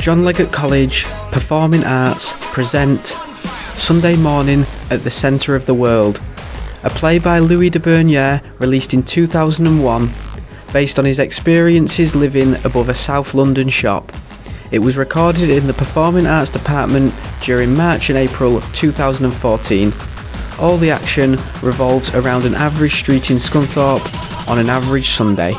John Leggett College, Performing Arts present Sunday Morning at the Centre of the World, a play by Louis De Bernieres released in 2001, based on his experiences living above a South London shop. It was recorded in the Performing Arts Department during March and April 2014. All the action revolves around an average street in Scunthorpe on an average Sunday.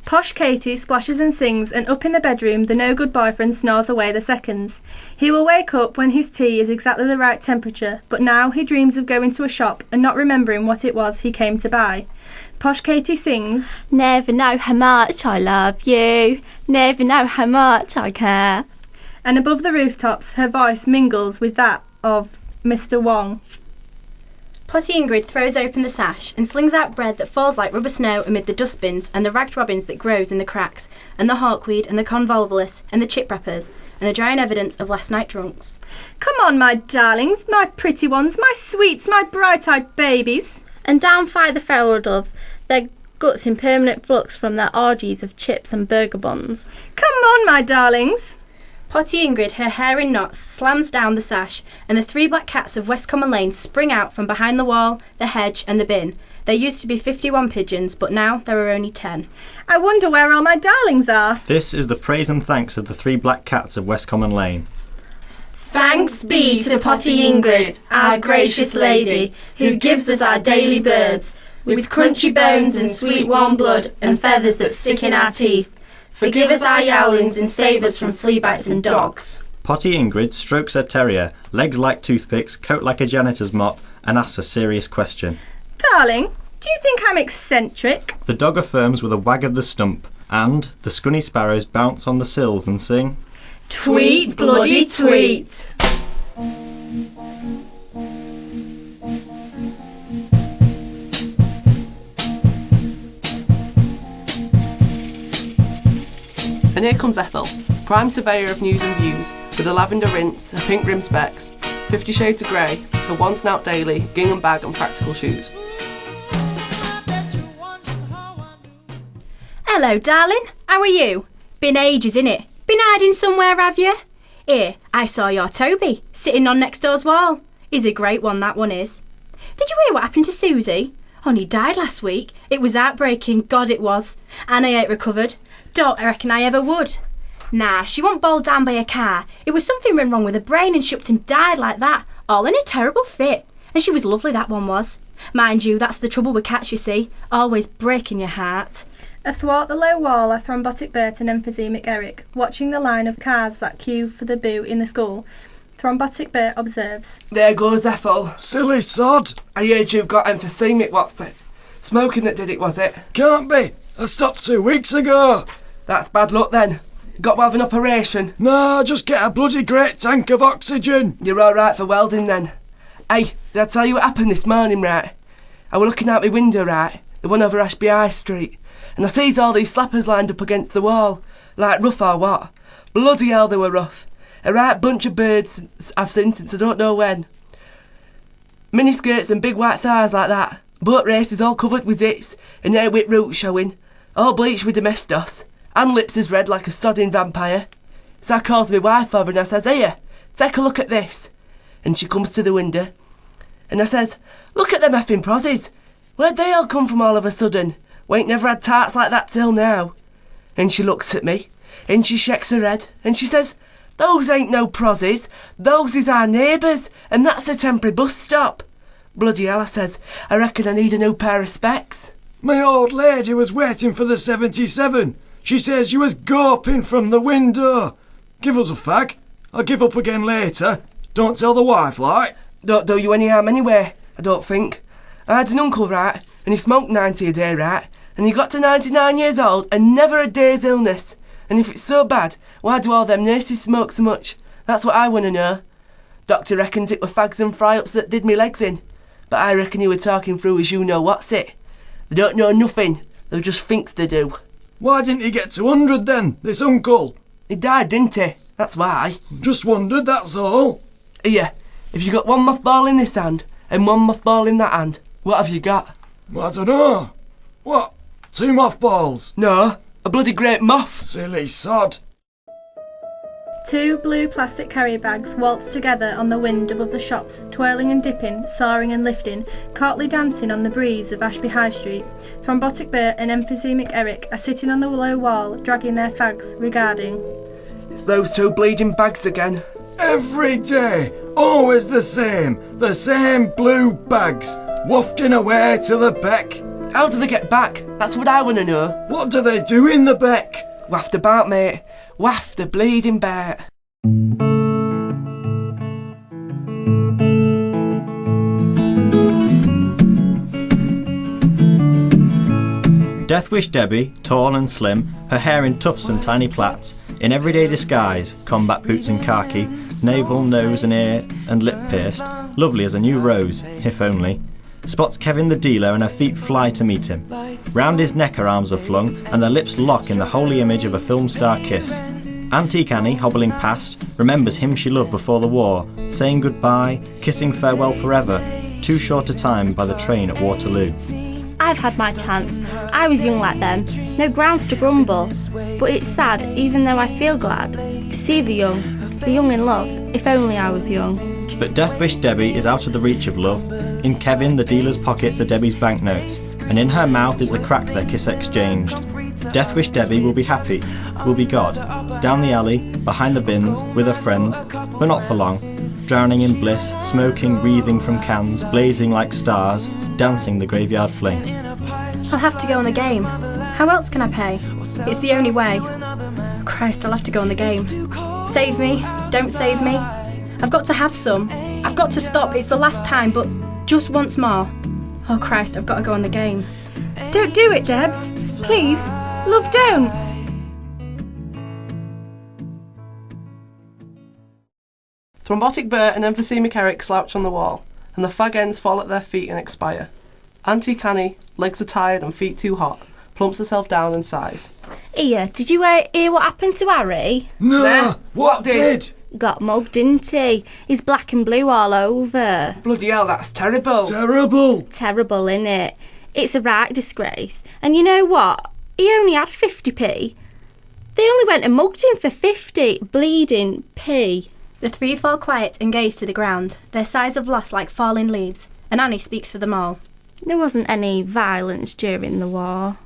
Posh Katie splashes and sings, and up in the bedroom the no-good boyfriend snores away the seconds. He will wake up when his tea is exactly the right temperature, but now he dreams of going to a shop and not remembering what it was he came to buy. Posh Katie sings, "Never know how much I love you, never know how much I care." And above the rooftops her voice mingles with that of Mr. Wong. Potty Ingrid throws open the sash and slings out bread that falls like rubber snow amid the dustbins and the ragged robins that grows in the cracks, and the hawkweed and the convolvulus and the chip wrappers and the drying evidence of last night drunks. "Come on, my darlings, my pretty ones, my sweets, my bright-eyed babies." And down fly the feral doves, their guts in permanent flux from their orgies of chips and burger buns. "Come on, my darlings." Potty Ingrid, her hair in knots, slams down the sash, and the three black cats of West Common Lane spring out from behind the wall, the hedge and the bin. There used to be 51 pigeons, but now there are only 10. "I wonder where all my darlings are." This is the praise and thanks of the three black cats of West Common Lane. Thanks be to Potty Ingrid, our gracious lady, who gives us our daily birds, with crunchy bones and sweet warm blood and feathers that stick in our teeth. Forgive us our yowlings and save us from flea bites and dogs. Potty Ingrid strokes her terrier, legs like toothpicks, coat like a janitor's mop, and asks a serious question. "Darling, do you think I'm eccentric?" The dog affirms with a wag of the stump, and the scunny sparrows bounce on the sills and sing, Tweet, bloody tweet. And here comes Ethel, prime surveyor of news and views, with a lavender rinse, her pink rim specs, 50 shades of grey, her one snout daily, gingham bag and practical shoes. Hello, darling. How are you? Been ages, innit? Been hiding somewhere, have you? Here, I saw your Toby, sitting on next door's wall. He's a great one, that one is. Did you hear what happened to Susie? Only died last week. It was heartbreaking, God it was. And I ain't recovered. Don't reckon I ever would. Nah, she wasn't bowled down by a car. It was something went wrong with her brain and she upped and died like that, all in a terrible fit. And she was lovely, that one was. Mind you, that's the trouble with cats, you see. Always breaking your heart. Athwart the low wall are thrombotic Bert and emphysemic Eric, watching the line of cars that queue for the boo in the school. Thrombotic Bert observes, "There goes Ethel. Silly sod. I heard you've got emphysemic, what's it? Smoking that did it, was it? Can't be. I stopped 2 weeks ago. That's bad luck then. Got to have an operation. Nah, just get a bloody great tank of oxygen. You're alright for welding then. Hey, did I tell you what happened this morning, right? I was looking out my window, right? The one over Ashby High Street. And I sees all these slappers lined up against the wall. Like rough or what? Bloody hell they were rough. A right bunch of birds I've seen since I don't know when. Mini skirts and big white thighs like that. Boat races all covered with zits and hair with roots showing. All bleached with domestos. And lips as red like a sodding vampire. So I calls my wife over and I says, "Here, take a look at this." And she comes to the window. And I says, "Look at them effing prozzies. Where'd they all come from all of a sudden? We ain't never had tarts like that till now." And she looks at me. And she shakes her head. And she says, "Those ain't no prozzies. Those is our neighbours. And that's a temporary bus stop." Bloody hell, I says, "I reckon I need a new pair of specs." My old lady was waiting for the 77. She says you was gawping from the window. Give us a fag. I'll give up again later. Don't tell the wife, like. Don't do you any harm anyway, I don't think. I had an uncle, right, and he smoked 90 a day, right, and he got to 99 years old and never a day's illness. And if it's so bad, why do all them nurses smoke so much? That's what I want to know. Doctor reckons it were fags and fry-ups that did me legs in. But I reckon he were talking through his you-know-what's-it. They don't know nothing, they just thinks they do. Why didn't he get to 100 then, this uncle? He died, didn't he? That's why. Just wondered, that's all. Here, If you got one mothball in this hand and one mothball in that hand, what have you got? I don't know. What? 2 mothballs? No, a bloody great moth. Silly sod. 2 blue plastic carrier bags waltz together on the wind above the shops, twirling and dipping, soaring and lifting, courtly dancing on the breeze of Ashby High Street. Thrombotic Bert and emphysemic Eric are sitting on the low wall, dragging their fags, regarding. It's those 2 bleeding bags again. Every day, always the same blue bags, wafting away to the beck. How do they get back? That's what I want to know. What do they do in the beck? Waft about, mate. Waft the bleeding Bert. Deathwish Debbie, tall and slim, her hair in tufts and tiny plaits, in everyday disguise, combat boots and khaki, navel, nose and ear and lip pierced, lovely as a new rose, if only, spots Kevin the dealer and her feet fly to meet him. Round his neck her arms are flung and their lips lock in the holy image of a film star kiss. Antique Annie, hobbling past, remembers him she loved before the war, saying goodbye, kissing farewell forever, too short a time by the train at Waterloo. I've had my chance. I was young like them, no grounds to grumble. But it's sad, even though I feel glad, to see the young in love, if only I was young. But Deathwish Debbie is out of the reach of love. In Kevin, the dealer's pockets are Debbie's banknotes, and in her mouth is the crack their kiss exchanged. Deathwish Debbie will be happy, will be God, down the alley, behind the bins, with her friends, but not for long, drowning in bliss, smoking, breathing from cans, blazing like stars, dancing the graveyard fling. I'll have to go on the game. How else can I pay? It's the only way. Christ, I'll have to go on the game. Save me, don't save me. I've got to have some. I've got to stop, it's the last time, but just once more. Oh Christ, I've got to go on the game. Don't do it, Debs. Please. Love, don't. Thrombotic Bert and emphysemic Eric slouch on the wall, and the fag ends fall at their feet and expire. Antique Annie, legs are tired and feet too hot, plumps herself down and sighs. Here, did you hear what happened to Harry? No, what did? Got mugged, didn't he? He's black and blue all over. Bloody hell, that's terrible. Terrible. Terrible, innit? It's a right disgrace. And you know what? He only had 50p. They only went and mugged him for 50 bleeding p. The 3 fall quiet and gaze to the ground, their sighs of loss like falling leaves, and Annie speaks for them all. There wasn't any violence during the war.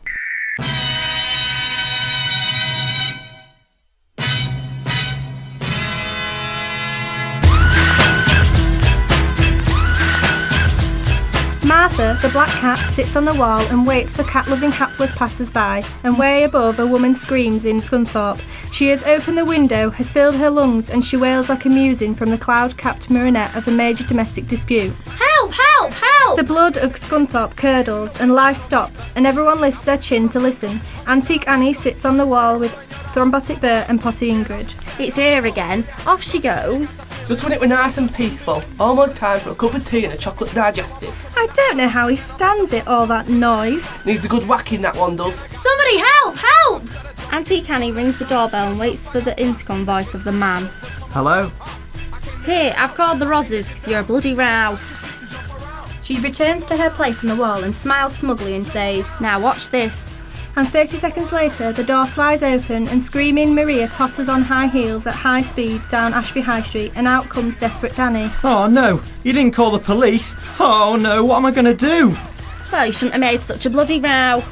Martha, the black cat, sits on the wall and waits for cat-loving hapless passers-by, and way above a woman screams in Scunthorpe. She has opened the window, has filled her lungs, and she wails like a musing from the cloud-capped mironet of a major domestic dispute. Help! Help! Help! The blood of Scunthorpe curdles, and life stops, and everyone lifts their chin to listen. Antique Annie sits on the wall with Thrombotic Bert and Potty Ingrid. It's here again. Off she goes. Just when it were nice and peaceful, almost time for a cup of tea and a chocolate digestive. I don't know how he stands it, all that noise. Needs a good whacking, that one does. Somebody help! Help! Antique Annie rings the doorbell and waits for the intercom voice of the man. Hello? Here, I've called the Rosses because you're a bloody row. She returns to her place on the wall and smiles smugly and says, Now watch this. And 30 seconds later, the door flies open and screaming Maria totters on high heels at high speed down Ashby High Street, and out comes desperate Danny. Oh no, you didn't call the police. Oh no, what am I going to do? Well, you shouldn't have made such a bloody row.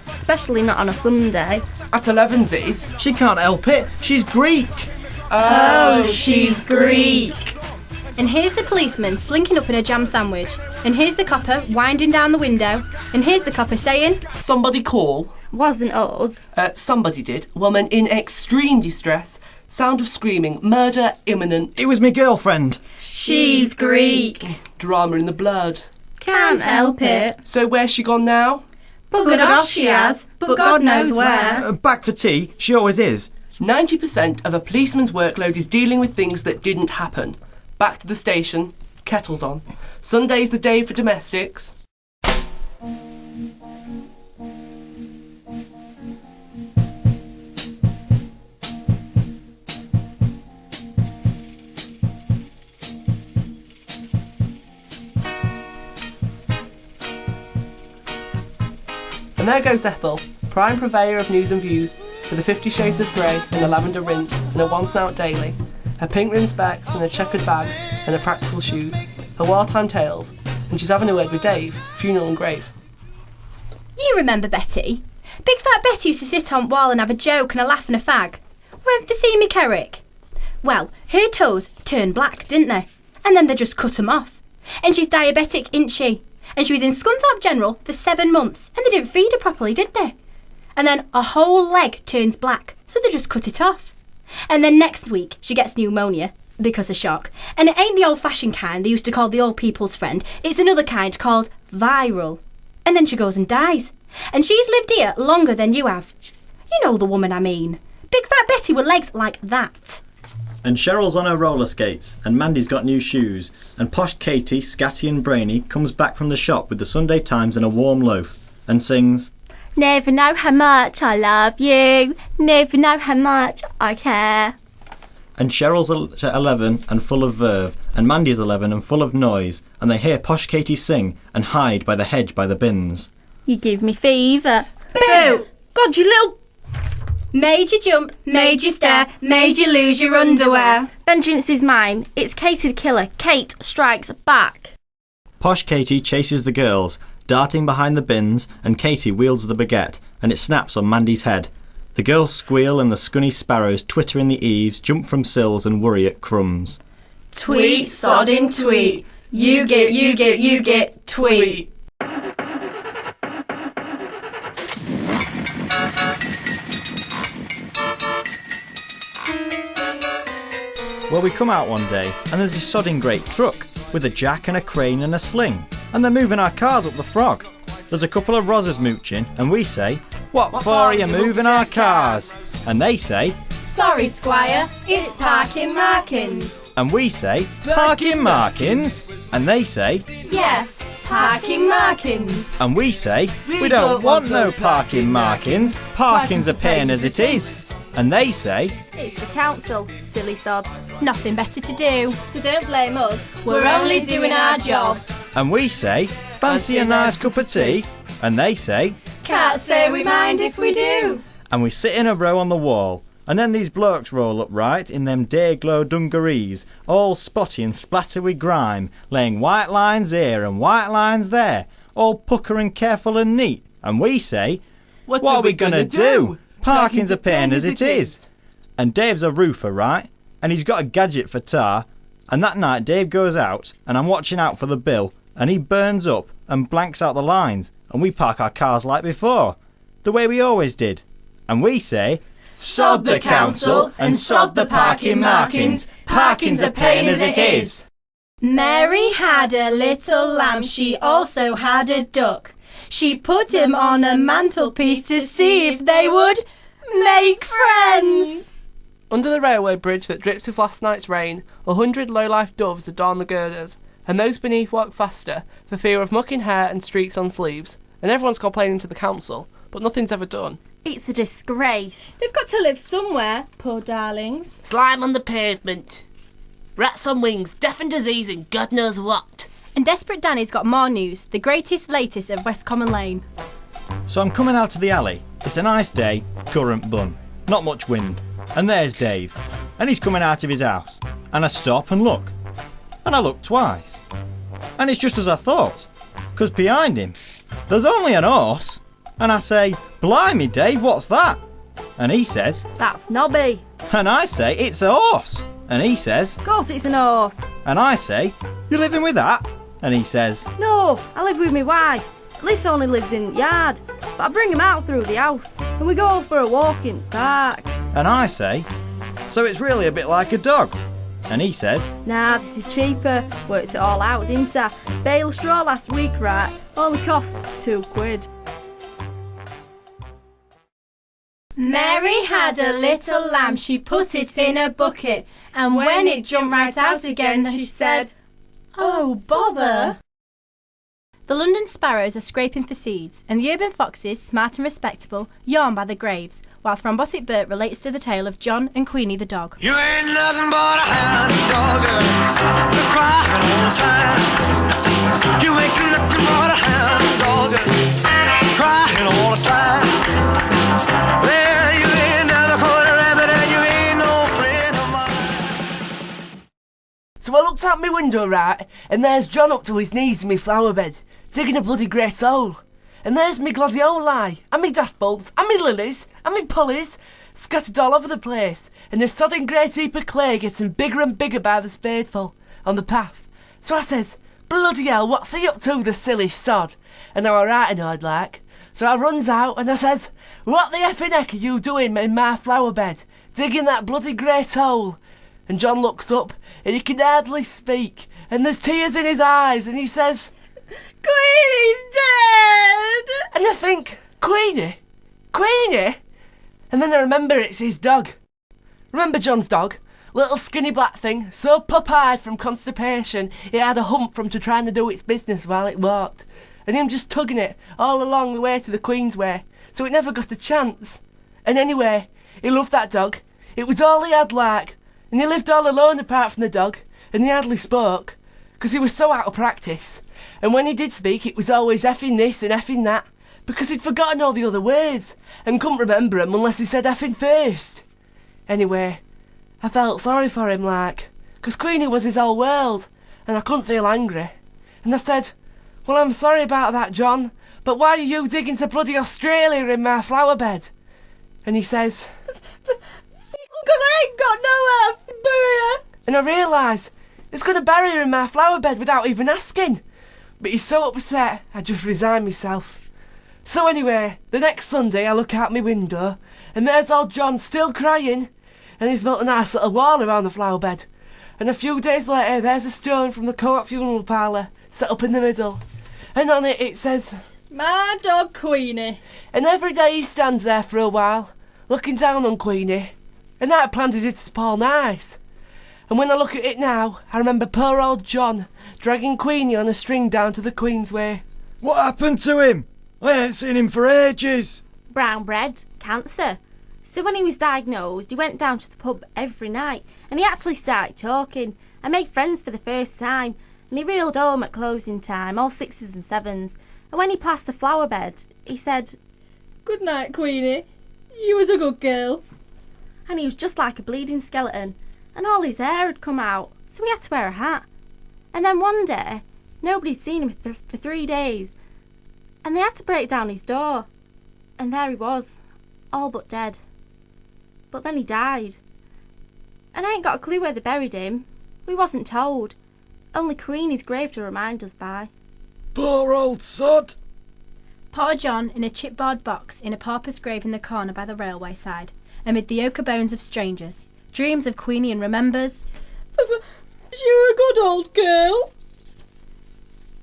Especially not on a Sunday. At 11's. She can't help it, she's Greek. Oh, she's Greek. And here's the policeman slinking up in a jam sandwich. And here's the copper winding down the window. And here's the copper saying, Somebody call. Wasn't us. Somebody did. Woman in extreme distress. Sound of screaming. Murder imminent. It was my girlfriend. She's Greek. Drama in the blood. Can't help it. So where's she gone now? Buggered off she has, but God knows where. Back for tea, she always is. 90% of a policeman's workload is dealing with things that didn't happen. Back to the station, kettle's on. Sunday's the day for domestics. And there goes Ethel, prime purveyor of news and views, with a 50 Shades of Grey and a lavender rinse and a one snout daily, her pink rimmed specs and a checkered bag and her practical shoes, her wartime tales, and she's having a word with Dave, funeral and grave. You remember Betty? Big fat Betty used to sit on wall and have a joke and a laugh and a fag. Went for see me Kerrick. Well, her toes turned black, didn't they? And then they just cut 'em off. And she's diabetic, isn't she? And she was in Scunthorpe General for 7 months, and they didn't feed her properly, did they? And then her whole leg turns black, so they just cut it off. And then next week she gets pneumonia, because of shock. And it ain't the old-fashioned kind they used to call the old people's friend. It's another kind called viral. And then she goes and dies. And she's lived here longer than you have. You know the woman I mean. Big fat Betty with legs like that. And Cheryl's on her roller skates, and Mandy's got new shoes, and posh Katie, Scatty and Brainy comes back from the shop with the Sunday Times and a warm loaf, and sings, Never know how much I love you, never know how much I care. And Cheryl's 11 and full of verve, and Mandy's 11 and full of noise, and they hear posh Katie sing and hide by the hedge by the bins. You give me fever. Boo! God, you little... Made you jump, made you stare, made you lose your underwear. Vengeance is mine. It's Katie the killer. Kate strikes back. Posh Katie chases the girls, darting behind the bins, and Katie wields the baguette, and it snaps on Mandy's head. The girls squeal and the scunny sparrows twitter in the eaves, jump from sills and worry at crumbs. Tweet, sodding tweet. You get, tweet. Well, we come out one day, and there's this sodding great truck, with a jack and a crane and a sling, and they're moving our cars up the frog. There's a couple of rozzers mooching, and we say, What for are you moving our cars? And they say, Sorry, Squire, it's parking markings. and we say, Parking markings? And they say, Yes, parking markings. and we say, We don't want no parking markings, parking's a pain as it is. And they say, It's the council, silly sods. Nothing better to do. So don't blame us. We're only doing our job. and we say, Fancy a nice cup of tea? And they say, Can't say we mind if we do. and we sit in a row on the wall. And then these blokes roll up right in them day-glow dungarees, all spotty and splatter with grime, laying white lines here and white lines there, all pucker and careful and neat. And we say, What are we gonna do? Parking's a pain as it is. And Dave's a roofer, right? And he's got a gadget for tar. And that night Dave goes out, and I'm watching out for the bill, and he burns up and blanks out the lines, and we park our cars like before, the way we always did. And we say, Sod the council and sod the parking markings. Parking's a pain as it is. Mary had a little lamb, she also had a duck. She put him on a mantelpiece to see if they would make friends. Under the railway bridge that drips with last night's rain, 100 low-life doves adorn the girders, and those beneath walk faster for fear of mucking hair and streaks on sleeves. And everyone's complaining to the council, but nothing's ever done. It's a disgrace. They've got to live somewhere, poor darlings. Slime on the pavement. Rats on wings, death and disease and God knows what. And Desperate Danny's got more news, the greatest, latest of West Common Lane. So I'm coming out of the alley. It's a nice day, current bun, not much wind. And there's Dave, and he's coming out of his house. And I stop and look. And I look twice. And it's just as I thought, because behind him, there's only an horse. And I say, Blimey Dave, what's that? And he says, That's Nobby. and I say, it's a horse. And he says, Of course it's an horse. and I say, you living with that? And he says, No, I live with my wife. Liz only lives in the yard, but I bring him out through the house, and we go for a walk in the park. and I say, so it's really a bit like a dog. And he says, Nah, this is cheaper. Worked it all out, didn't I? Bale of straw last week, right? Only cost £2. Mary had a little lamb, she put it in a bucket, and when it jumped right out again, she said, Oh, bother. The London sparrows are scraping for seeds, and the urban foxes, smart and respectable, yawn by the graves, while Thrombotic Bert relates to the tale of John and Queenie the dog. You ain't nothing but a hound dog, you're crying all the time. You ain't nothing but a hound dog, crying all the out my window, right, and there's John up to his knees in my flower bed, digging a bloody great hole. And there's me gladioli, and me daft bulbs, and me lilies, and me pulleys, scattered all over the place, and the sodding great heap of clay getting bigger and bigger by the spadeful on the path. So I says, bloody hell, what's he up to, the silly sod? And I were right annoyed like. So I runs out and I says, what the effing heck are you doing in my flower bed, digging that bloody great hole? And John looks up and he can hardly speak, and there's tears in his eyes, and he says, Queenie's dead! And I think, Queenie? Queenie? And then I remember it's his dog. Remember John's dog? Little skinny black thing, so pop-eyed from constipation, it had a hump from trying to do its business while it walked. And him just tugging it all along the way to the Queensway, so it never got a chance. And anyway, he loved that dog. It was all he had like. And he lived all alone apart from the dog, and he hardly spoke, because he was so out of practice. And when he did speak, it was always effing this and effing that, because he'd forgotten all the other words, and couldn't remember 'em unless he said effing first. Anyway, I felt sorry for him like, because Queenie was his whole world, and I couldn't feel angry. And I said, well, I'm sorry about that, John, but why are you digging to bloody Australia in my flower bed? And he says, Because I ain't got nowhere to bury her. And I realise he's going to bury her in my flower bed without even asking. But he's so upset, I just resign myself. So anyway, the next Sunday I look out my window, and there's old John still crying, and he's built a nice little wall around the flower bed. And a few days later, there's a stone from the Co-op funeral parlour set up in the middle. And on it, it says, My dog Queenie. And every day he stands there for a while, looking down on Queenie. And I planted it to Paul Nice. And when I look at it now, I remember poor old John dragging Queenie on a string down to the Queensway. What happened to him? I ain't seen him for ages. Brown bread, cancer. So when he was diagnosed, he went down to the pub every night, and he actually started talking and made friends for the first time, and he reeled home at closing time, all 6s and 7s, and when he passed the flower bed, he said, Good night, Queenie. You was a good girl. And he was just like a bleeding skeleton, and all his hair had come out, so he had to wear a hat. And then one day, nobody'd seen him for 3 days, and they had to break down his door, and there he was, all but dead. But then he died. And I ain't got a clue where they buried him. We wasn't told. Only Queenie's grave to remind us by. Poor old sod. Poor John in a chipboard box in a pauper's grave in the corner by the railway side, amid the ochre bones of strangers, dreams of Queenie and remembers. She were a good old girl.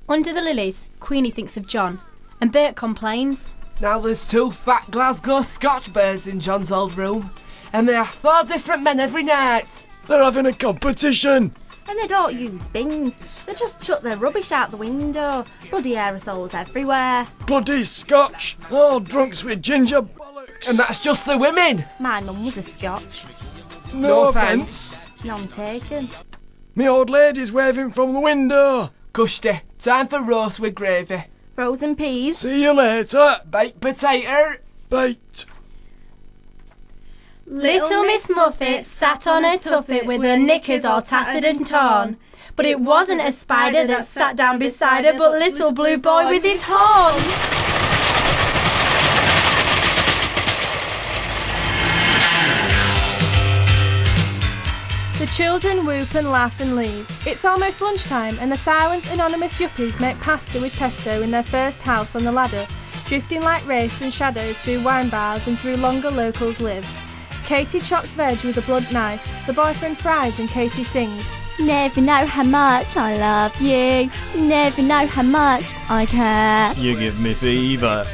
Under the lilies, Queenie thinks of John, and Bert complains. Now there's 2 fat Glasgow Scotch birds in John's old room, and they are 4 different men every night. They're having a competition. And they don't use bins. They just chuck their rubbish out the window. Bloody aerosols everywhere. Bloody Scotch. All drunks with ginger bollocks. And that's just the women. My mum was a Scotch. No offence. None taken. Me old lady's waving from the window. Custy, time for roast with gravy. Frozen peas. See you later. Baked potato. Baked. Little Miss Muffet sat on her tuffet with her knickers all tattered and torn. But it wasn't a spider that sat down beside her, but little blue boy with his horn. The children whoop and laugh and leave. It's almost lunchtime, and the silent, anonymous yuppies make pasta with pesto in their first house on the ladder, drifting like wraiths and shadows through wine bars and through longer locals live. Katie chops veg with a blunt knife, the boyfriend fries and Katie sings. Never know how much I love you, never know how much I care. You give me fever.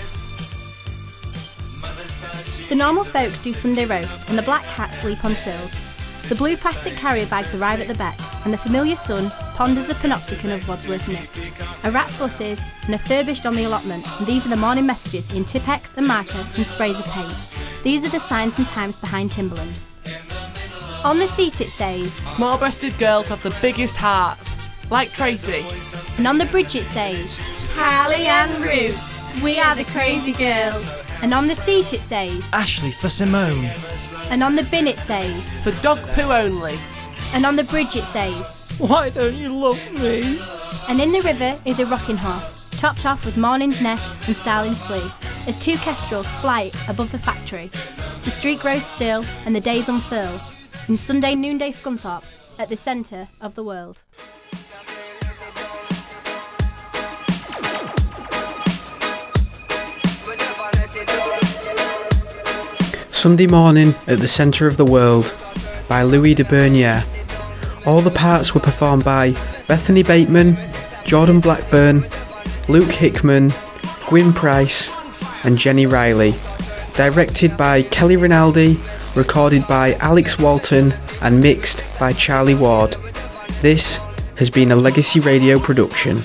The normal folk do Sunday roast, and the black cats sleep on sills. The blue plastic carrier bags arrive at the beck, and the familiar sun ponders the panopticon of Wadsworth Nick. A rat fusses, and a furbished on the allotment, and these are the morning messages in Tipp-Ex and marker and sprays of paint. These are the signs and times behind Timberland. On the seat it says, Small-breasted girls have the biggest hearts, like Tracy. And on the bridge it says, Hallie and Ruth, we are the crazy girls. And on the seat it says, Ashley for Simone. And on the bin it says, For dog poo only. And on the bridge it says, Why don't you love me? And in the river is a rocking horse, topped off with Morning's Nest and Starling's Flea, as two kestrels fly above the factory. The street grows still and the days unfurl in Sunday noonday Scunthorpe at the centre of the world. Sunday Morning at the Centre of the World by Louis De Bernieres. All the parts were performed by Bethany Bateman, Jordan Blackburn, Luke Hickman, Gwyn Price and Jenny Riley. Directed by Kelly Rinaldi, recorded by Alex Walton and mixed by Charlie Ward. This has been a Leggacy Radio production.